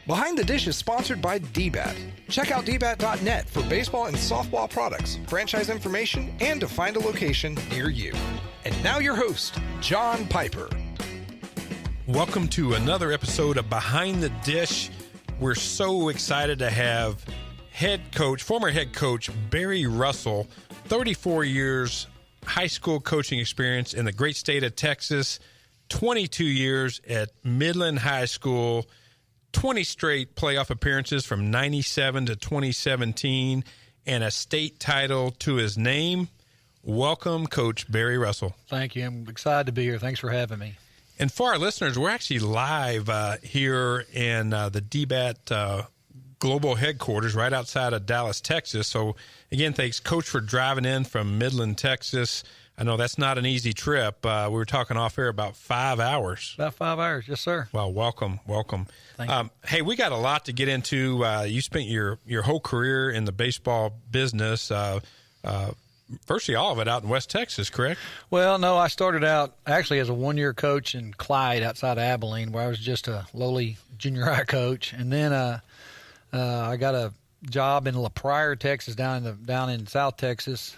Behind the Dish is sponsored by DBAT. Check out dbat.net for baseball and softball products, franchise information, and to find a location near you. And now your host, John Piper. Welcome to another episode of Behind the Dish. We're so excited to have former head coach Barry Russell, 34 years high school coaching experience in the great state of Texas, 22 years at Midland High School, 20 straight playoff appearances from 97 to 2017, and a state title to his name. Welcome, Coach Barry Russell. Thank you. I'm excited to be here. Thanks for having me. And for our listeners, we're actually live here in the DBAT global headquarters right outside of Dallas, Texas. So, again, thanks, Coach, for driving in from Midland, Texas. I know that's not an easy trip. We were talking off air about 5 hours. About 5 hours, yes, sir. Well, welcome. Thank you. Hey, we got a lot to get into. You spent your whole career in the baseball business, virtually all of it out in West Texas, correct? Well, no, I started out actually as a one-year coach in Clyde outside of Abilene, where I was just a lowly junior high coach. And then I got a job in La Pryor, Texas, down in South Texas,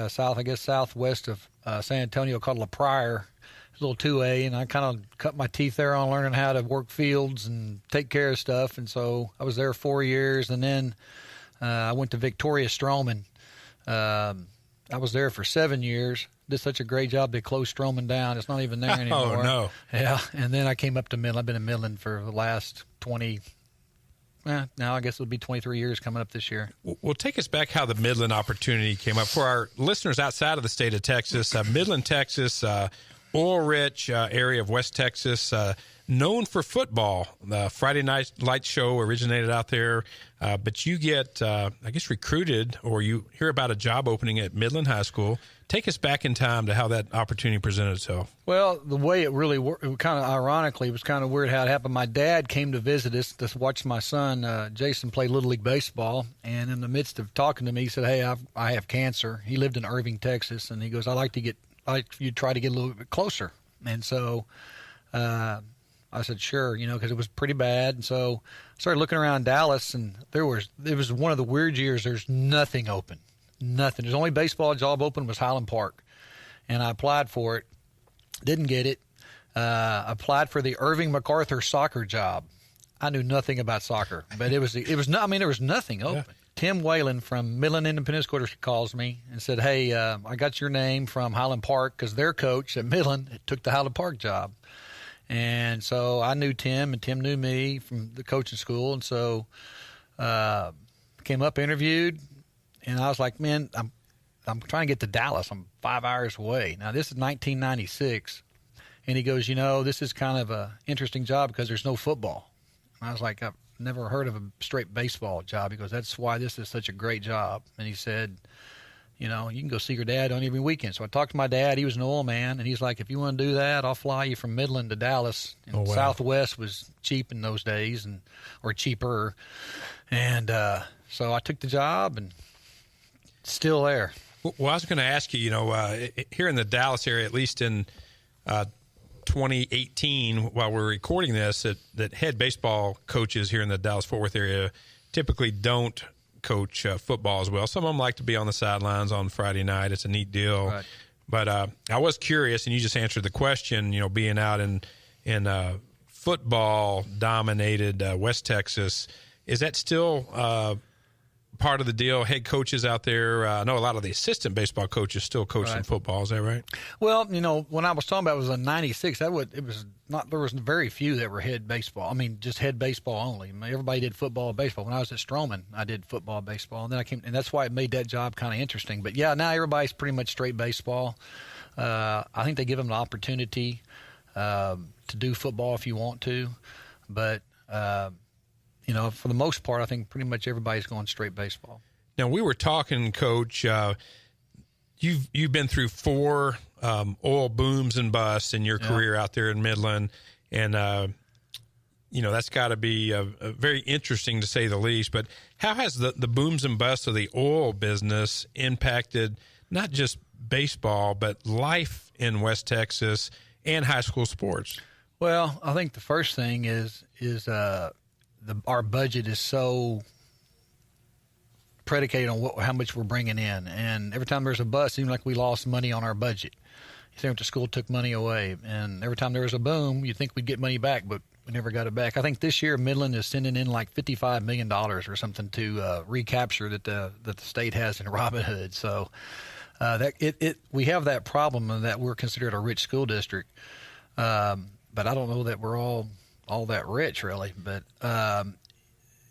southwest of San Antonio, called La Pryor. It's a little 2A, and I kind of cut my teeth there on learning how to work fields and take care of stuff. And so I was there 4 years, and then I went to Victoria Stroman. I was there for 7 years. Did such a great job they closed Stroman down. It's not even there anymore. Oh, no. Yeah, and then I came up to Midland. I've been in Midland for the last 20 now I guess it'll be 23 years coming up this year. Well, take us back how the Midland opportunity came up. For our listeners outside of the state of Texas, Midland, Texas, oil-rich area of West Texas, known for football. The Friday Night Light Show originated out there, but you get, I guess, recruited, or you hear about a job opening at Midland High School. Take us back in time to how that opportunity presented itself. Well, the way it really worked, kind of ironically, it was kind of weird how it happened. My dad came to visit us to watch my son, Jason, play Little League Baseball, and in the midst of talking to me, he said, hey, I have cancer. He lived in Irving, Texas, and he goes, I'd like you to try to get a little bit closer. And so I said, sure, because it was pretty bad. And so I started looking around Dallas, and it was one of the weird years. There's nothing open, nothing. There's only baseball job open was Highland Park. And I applied for it, didn't get it. Applied for the Irving MacArthur soccer job. I knew nothing about soccer, but there was nothing open. Yeah. Tim Whalen from Midland Independent School District calls me and said, hey, I got your name from Highland Park because their coach at Midland took the Highland Park job. And so I knew Tim, and Tim knew me from the coaching school. And so came up, interviewed, and I was like, man, I'm trying to get to Dallas. I'm 5 hours away. Now, this is 1996. And he goes, this is kind of an interesting job because there's no football. And I was like, I've never heard of a straight baseball job. He goes, that's why this is such a great job. And he said, you can go see your dad on every weekend. So I talked to my dad. He was an oil man, and he's like, if you want to do that, I'll fly you from Midland to Dallas. And wow. Southwest was cheap in those days, or cheaper. And so I took the job, and still there. Well, I was going to ask you, here in the Dallas area, at least in 2018, while we're recording this, that head baseball coaches here in the Dallas-Fort Worth area typically don't coach football as well. Some of them like to be on the sidelines on Friday night. It's a neat deal. Right. But I was curious, and you just answered the question, being out in football-dominated West Texas, is that still part of the deal? Head coaches out there, I know a lot of the assistant baseball coaches still coach some football. Is that right? Well, when I was talking about it was in 96, there was very few that were head baseball. I mean, just head baseball only. Everybody did football and baseball. When I was at Stroman, I did football and baseball. And then and that's why it made that job kind of interesting. But yeah, now everybody's pretty much straight baseball. I think they give them the opportunity to do football if you want to. But for the most part, I think pretty much everybody's going straight baseball. Now, we were talking, Coach, you've been through 4 oil booms and busts in your career out there in Midland. And, that's got to be very interesting to say the least. But how has the booms and busts of the oil business impacted not just baseball, but life in West Texas and high school sports? Well, I think the first thing is our budget is so predicated on how much we're bringing in, and every time there's a bust, it seems like we lost money on our budget. You think the school took money away, and every time there was a boom, you'd think we'd get money back, but we never got it back. I think this year Midland is sending in like $55 million or something to recapture that the state has in Robin Hood. So we have that problem in that we're considered a rich school district, but I don't know that we're all that rich really. But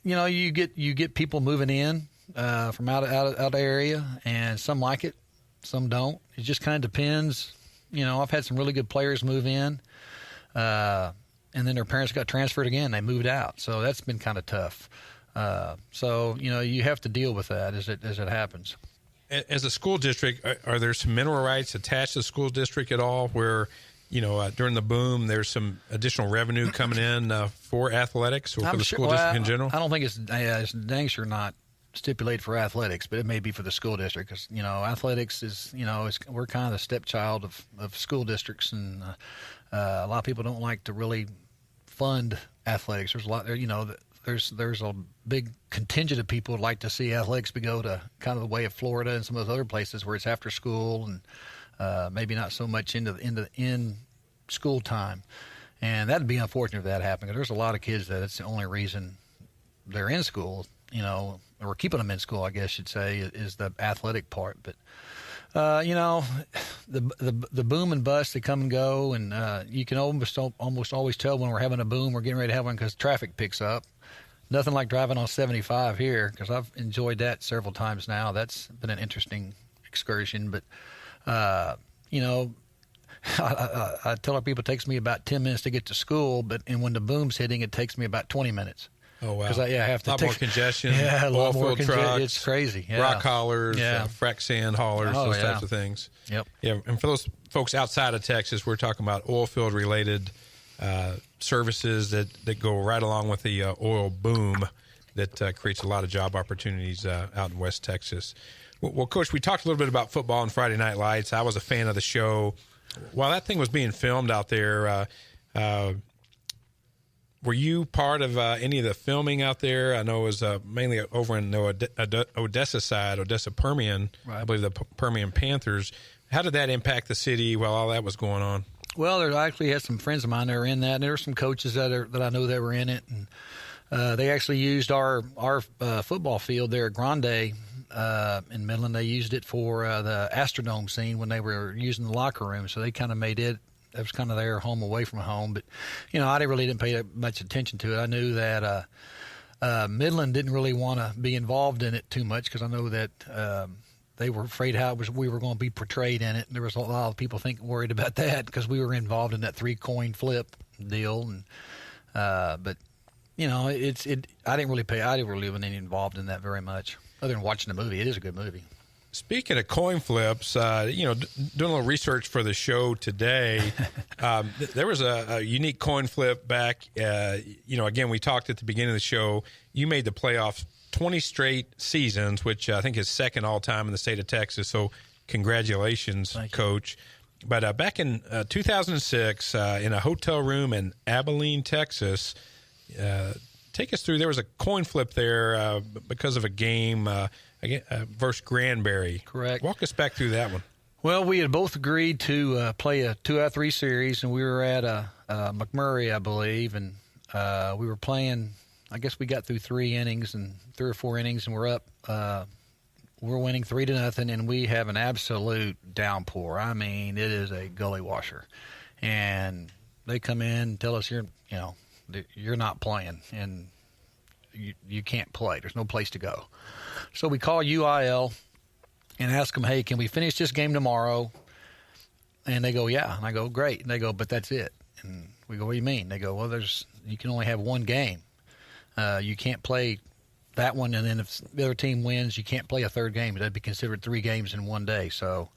you get people moving in from out of the area, and some like it, some don't. It just kind of depends. I've had some really good players move in, and then their parents got transferred again. They moved out, so that's been kind of tough. So you have to deal with that as it happens. As a school district, are there some mineral rights attached to the school district at all where, during the boom, there's some additional revenue coming in for athletics or for the school district in general? I don't think it's dang sure not stipulated for athletics, but it may be for the school district because, athletics is, we're kind of the stepchild of school districts, and a lot of people don't like to really fund athletics. There's a lot there, there's a big contingent of people who like to see athletics go to kind of the way of Florida and some of those other places where it's after school and maybe not so much in school time. And that'd be unfortunate if that happened, because there's a lot of kids that it's the only reason they're in school, or keeping them in school, I guess you'd say, is the athletic part. But the boom and bust, they come and go, and you can almost always tell when we're having a boom, we're getting ready to have one, because traffic picks up. Nothing like driving on 75 here, because I've enjoyed that several times now. That's been an interesting excursion. But, I tell our people it takes me about 10 minutes to get to school, and when the boom's hitting, it takes me about 20 minutes. Oh, wow. Because I have to a lot more congestion. Yeah, a lot more congestion. Trucks, it's crazy. Yeah. Rock haulers, frac sand haulers, those types of things. Yep. Yeah, and for those folks outside of Texas, we're talking about oil field related services that go right along with the oil boom that creates a lot of job opportunities out in West Texas. Well, Coach, we talked a little bit about football and Friday Night Lights. I was a fan of the show. While that thing was being filmed out there, were you part of any of the filming out there? I know it was mainly over in the Odessa side, Odessa Permian, right. I believe the Permian Panthers. How did that impact the city while all that was going on? Well, I actually had some friends of mine that were in that, and there were some coaches that I know that were in it. And they actually used our football field there at Grande in Midland. They used it for the Astrodome scene when they were using the locker room, so they kind of made it. That was kind of their home away from home. But, I didn't pay that much attention to it. I knew that Midland didn't really want to be involved in it too much, because I know that they were afraid how we were going to be portrayed in it. And there was a lot of people worried about that, because we were involved in that 3-coin flip deal. And but, I didn't really wasn't involved in that very much, other than watching the movie. It is a good movie. Speaking of coin flips, doing a little research for the show today, there was a unique coin flip back. Again, we talked at the beginning of the show. You made the playoffs 20 straight seasons, which I think is second all time in the state of Texas. So congratulations, Coach. But back in 2006, in a hotel room in Abilene, Texas, take us through. There was a coin flip there because of a game versus Granbury. Correct. Walk us back through that one. Well, we had both agreed to play a 2-out-of-3 series, and we were at McMurray, I believe, and we were playing. I guess we got through 3 or 4 innings, and we're up. We're winning 3-0, and we have an absolute downpour. I mean, it is a gully washer, and they come in and tell us you're not playing, and you can't play. There's no place to go. So we call UIL and ask them, hey, can we finish this game tomorrow? And they go, yeah. And I go, great. And they go, but that's it. And we go, what do you mean? They go, well, you can only have one game. You can't play that one, and then if the other team wins, you can't play a third game. That'd be considered 3 games in one day. So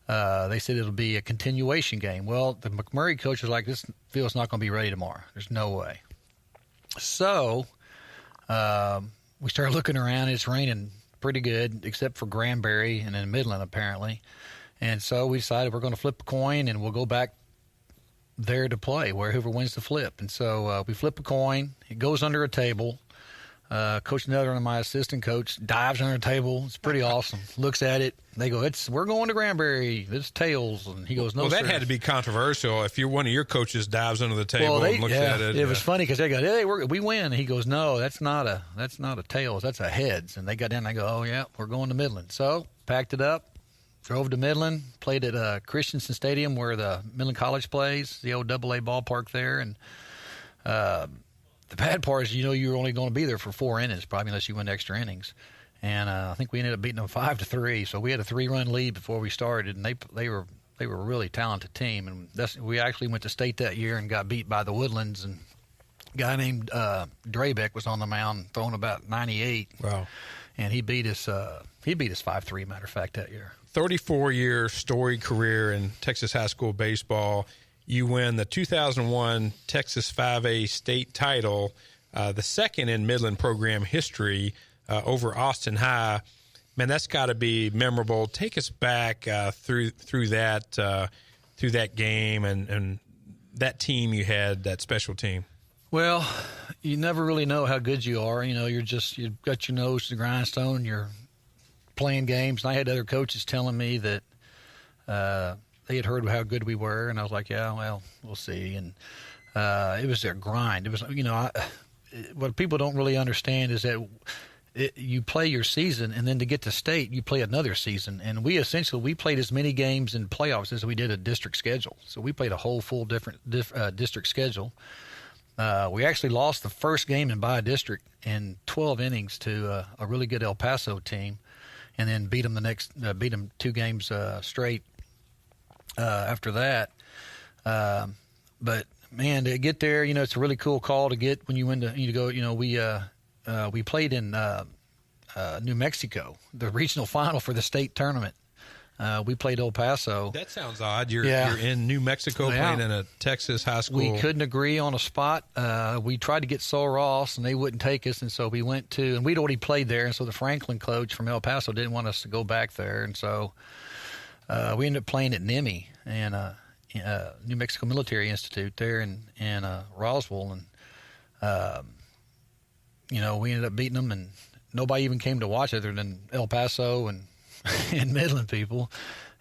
they said it'll be a continuation game. Well, the McMurray coach was like, this field's not going to be ready tomorrow. There's no way. So we started looking around. It's raining pretty good, except for Granbury and in Midland, apparently. And so we decided we're going to flip a coin, and we'll go back there to play, where whoever wins the flip. And so we flip a coin. It goes under a table. Coach Netherland, my assistant coach, dives under the table. It's pretty awesome. Looks at it. They go, we're going to Granbury. It's tails. And he goes, no, well, that sir. had to be controversial if you're one of your coaches dives under the table and looks at it. It was funny because they go, hey, we win. And he goes, no, that's not a tails. That's a heads. And they got down and they go, oh, yeah, we're going to Midland. So packed it up, drove to Midland, played at Christensen Stadium where the Midland College plays, the old AA ballpark there. And the bad part is, you're only going to be there for 4 innings, probably, unless you win extra innings. And I think we ended up beating them 5-3. So we had a 3-run lead before we started, and they were a really talented team. And we actually went to state that year and got beat by the Woodlands. And a guy named Drabeck was on the mound throwing about 98. Wow! And he beat us 5-3. Matter of fact, that year. 34-year storied career in Texas high school baseball. You win the 2001 Texas 5A state title, the second in Midland program history, over Austin High. Man, that's got to be memorable. Take us back through that game and that team you had, that special team. Well, you never really know how good you are. You've got your nose to the grindstone. You're playing games. And I had other coaches telling me that they had heard how good we were, and I was like, yeah, well, we'll see. And it was their grind. It was, what people don't really understand is that you play your season, and then to get to state, you play another season. And we played as many games in playoffs as we did a district schedule. So we played a whole full different district schedule. We actually lost the first game in by district in 12 innings to a really good El Paso team, and then beat them 2 games straight after that. But man, to get there, it's a really cool call to get when you win to go. We played in New Mexico, the regional final for the state tournament. We played El Paso. That sounds odd. You're in New Mexico playing in a Texas high school. We couldn't agree on a spot. We tried to get Sol Ross, and they wouldn't take us, and so we went to – and we'd already played there, and so the Franklin coach from El Paso didn't want us to go back there. And so we ended up playing at NIMI and New Mexico Military Institute there in Roswell. And, we ended up beating them, and nobody even came to watch other than El Paso and Midland people.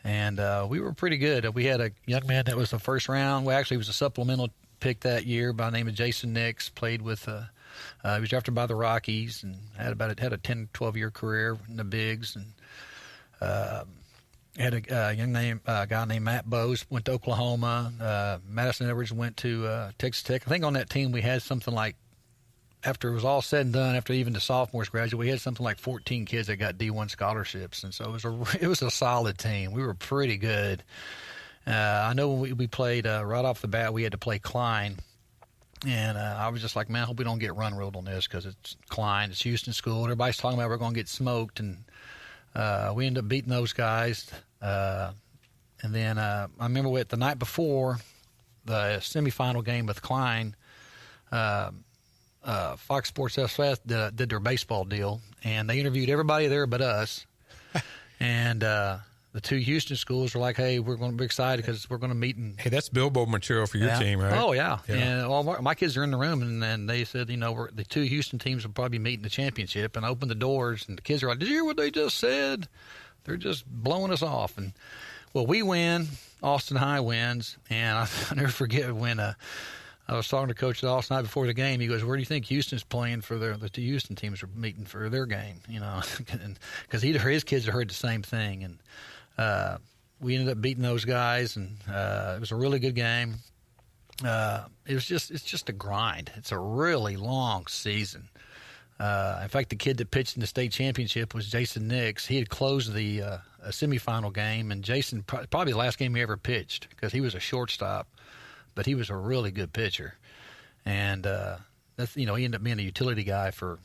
And we were pretty good. We had a young man that was the first round. Well, actually, he was a supplemental pick that year by the name of Jason Nix. Played with he was drafted by the Rockies and had a 10, 12-year career in the bigs. And had a guy named Matt Bose, went to Oklahoma. Madison Edwards went to Texas Tech. I think on that team we had something like, after it was all said and done, after even the sophomores graduated, we had something like 14 kids that got D1 scholarships, and so it was a solid team. We were pretty good. I know when we played right off the bat, we had to play Klein, and I was just like, man, I hope we don't get run ruled on this because it's Klein, it's Houston School. Everybody's talking about we're going to get smoked, and we ended up beating those guys. And then I remember the night before the semifinal game with Klein, Fox Sports FS did their baseball deal, and they interviewed everybody there but us. And the 2 Houston schools were like, hey, we're going to be excited because we're going to meet. Hey, that's billboard material for your team, right? Oh, yeah. And all my kids are in the room, and they said, the 2 Houston teams will probably meet in the championship, and I opened the doors, and the kids are like, did you hear what they just said? They're just blowing us off. And, well, we win. Austin High wins. And I'll never forget when I was talking to Coach last night before the game. He goes, where do you think Houston's playing for the 2 Houston teams are meeting for their game? Because his kids had heard the same thing. And we ended up beating those guys, and it was a really good game. It's just a grind. It's a really long season. In fact, the kid that pitched in the state championship was Jason Nix. He had closed the semifinal game, and Jason probably the last game he ever pitched because he was a shortstop, but he was a really good pitcher. And he ended up being a utility guy for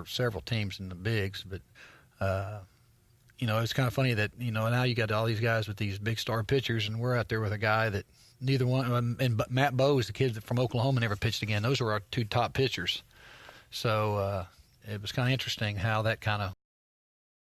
several teams in the bigs. But it's kind of funny that, now you got all these guys with these big star pitchers, and we're out there with a guy that neither one, and Matt Bowe is the kid from Oklahoma, never pitched again. Those were our two top pitchers. So it was kind of interesting how that kind of